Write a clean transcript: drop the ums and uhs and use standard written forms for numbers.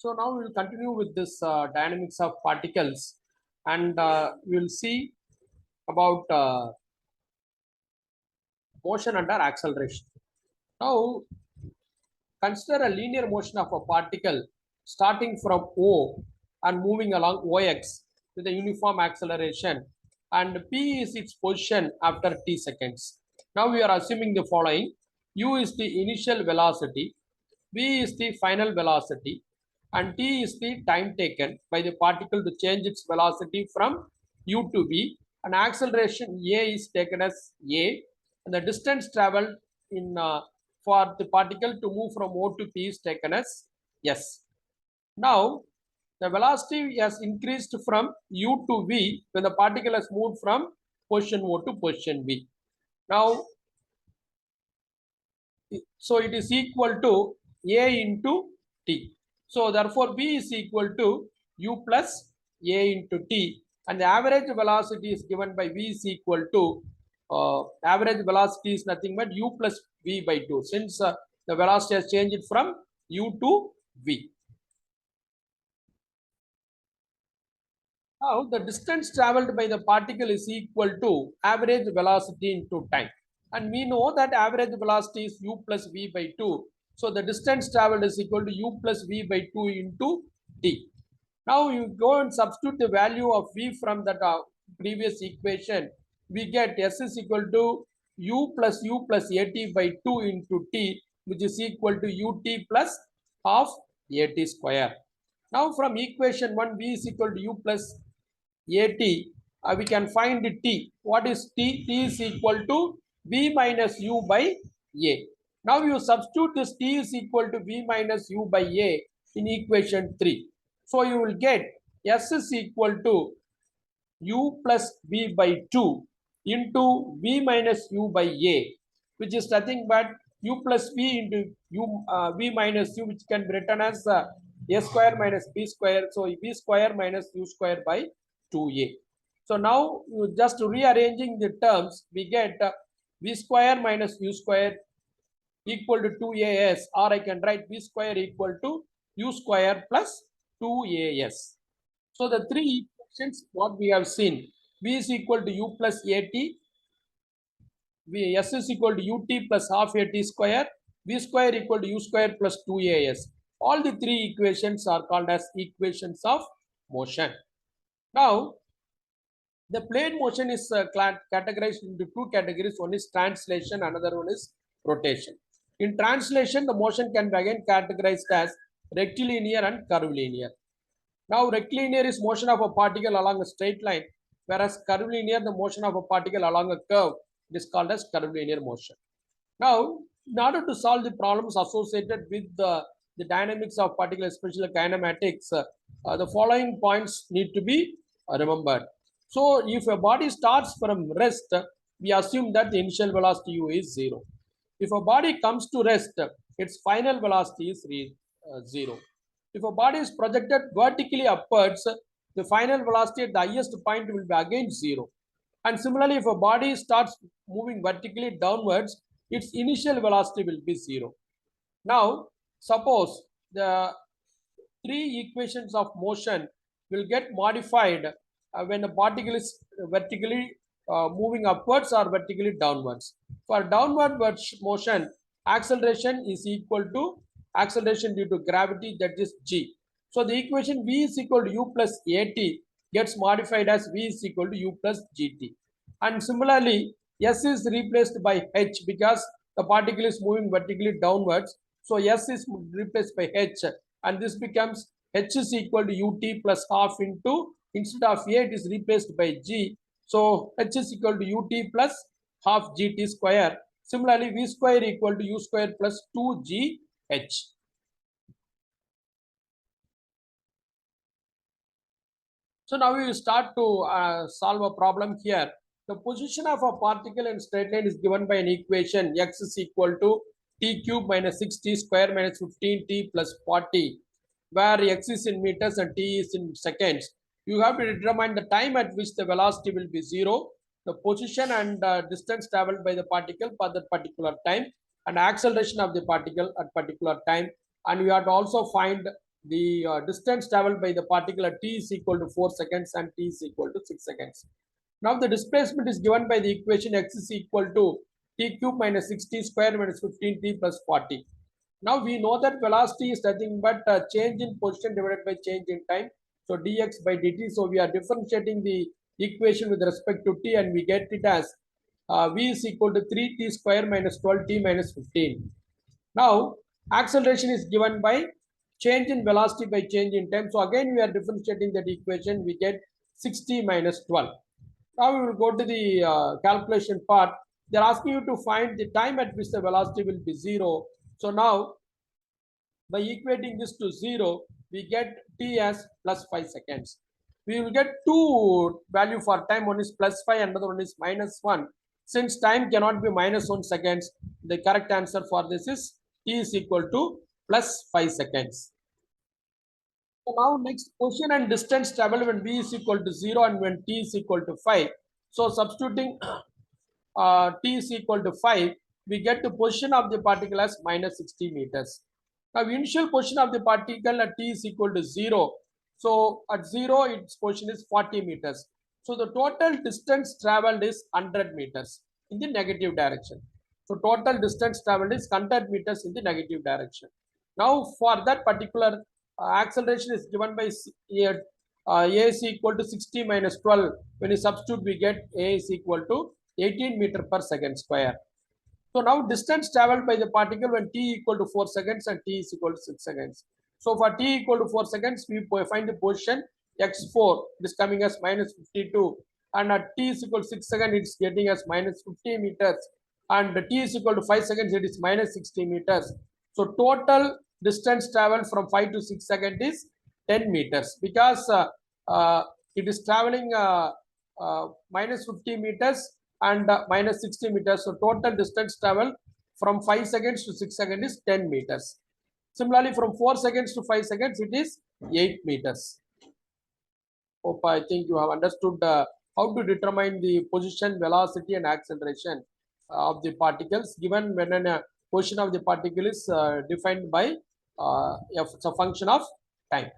So now we will continue with this dynamics of particles, and we will see about motion under acceleration. Now consider a linear motion of a particle starting from O and moving along OX with a uniform acceleration, and P is its position after t seconds. Now we are assuming the following: U is the initial velocity, V is the final velocity, and t is the time taken by the particle to change its velocity from U to V, and acceleration A is taken as A, and the distance traveled in for the particle to move from O to P is taken as S. Now the velocity has increased from U to V when the particle has moved from position O to position V. Now, so it is equal to A into T. So therefore, B is equal to U plus A into T, and the average velocity is given by V is equal to average velocity is nothing but U plus V by 2, since the velocity has changed from U to V. Now the distance traveled by the particle is equal to average velocity into time, and we know that average velocity is U plus V by 2. So the distance traveled is equal to U plus V by 2 into t. Now you go and substitute the value of V from that previous equation. We get S is equal to U plus AT by 2 into t, which is equal to UT plus half AT square. Now from equation 1, V is equal to U plus AT, we can find T. What is T? T is equal to V minus U by A. Now you substitute this T is equal to V minus U by A in equation 3. So you will get S is equal to U plus V by 2 into V minus U by A, which is nothing but U plus V into V minus U, which can be written as A square minus B square. So V square minus U square by 2A. So now you just rearranging the terms, we get V square minus U square equal to 2AS, or I can write V square equal to U square plus 2AS. So the three equations what we have seen: V is equal to U plus AT, S is equal to UT plus half AT square, V square equal to U square plus 2AS. All the three equations are called as equations of motion. Now, the plane motion is categorized into two categories. One is translation, another one is rotation. In translation, the motion can be again categorized as rectilinear and curvilinear. Now, rectilinear is motion of a particle along a straight line, whereas curvilinear, the motion of a particle along a curve, is called as curvilinear motion. Now, in order to solve the problems associated with the dynamics of particle, especially kinematics, the following points need to be remembered. So, if a body starts from rest, we assume that the initial velocity U is 0. If a body comes to rest, its final velocity is 0. If a body is projected vertically upwards, the final velocity at the highest point will be again 0. And similarly, if a body starts moving vertically downwards, its initial velocity will be 0. Now, suppose the three equations of motion will get modified when the particle is vertically moving upwards or vertically downwards. For downward motion, acceleration is equal to acceleration due to gravity, that is g. So the equation V is equal to U plus AT gets modified as V is equal to U plus GT. And similarly, S is replaced by H because the particle is moving vertically downwards. So S is replaced by H, and this becomes H is equal to UT plus half into, instead of A, it is replaced by G. So H is equal to UT plus half GT square. Similarly, V square equal to U square plus 2GH. So now we will start to solve a problem here. The position of a particle in straight line is given by an equation: x is equal to t cube minus 6t square minus 15t plus 40, where x is in meters and t is in seconds. You have to determine the time at which the velocity will be 0, the position and distance traveled by the particle for that particular time, and acceleration of the particle at particular time. And you have to also find the distance traveled by the particle at t is equal to 4 seconds and t is equal to 6 seconds. Now the displacement is given by the equation x is equal to t cube minus 6t square minus 15t plus 40. Now we know that velocity is nothing but change in position divided by change in time. So dx by dt. So we are differentiating the equation with respect to t and we get it as v is equal to 3t square minus 12t minus 15. Now acceleration is given by change in velocity by change in time. So again we are differentiating that equation. We get 6t minus 12. Now we will go to the calculation part. They are asking you to find the time at which the velocity will be 0. So now by equating this to 0, we get t as plus 5 seconds. We will get two value for time. One is plus 5, another one is minus 1. Since time cannot be minus 1 seconds, the correct answer for this is t is equal to plus 5 seconds. So now next, position and distance traveled when v is equal to 0 and when t is equal to 5. So substituting t is equal to 5, we get the position of the particle as minus 60 meters. Now initial position of the particle at t is equal to 0. So at 0 its position is 40 meters. So the total distance traveled is 100 meters in the negative direction. So total distance traveled is 100 meters in the negative direction. Now for that particular acceleration is given by a is equal to 60 minus 12. When you substitute, we get a is equal to 18 meter per second square. So now distance traveled by the particle when t equal to 4 seconds and t is equal to 6 seconds. So for t equal to 4 seconds, we find the position x4 is coming as minus 52, and at t is equal to 6 seconds, it's getting as minus 50 meters, and t is equal to 5 seconds, it is minus 60 meters. So total distance traveled from 5 to 6 seconds is 10 meters because it is traveling minus 50 meters and minus 60 meters. So total distance travel from 5 seconds to 6 seconds is 10 meters. Similarly, from 4 seconds to 5 seconds, it is 8 meters. Hope I think you have understood how to determine the position, velocity, and acceleration of the particles given when a position of the particle is defined by it's a function of time.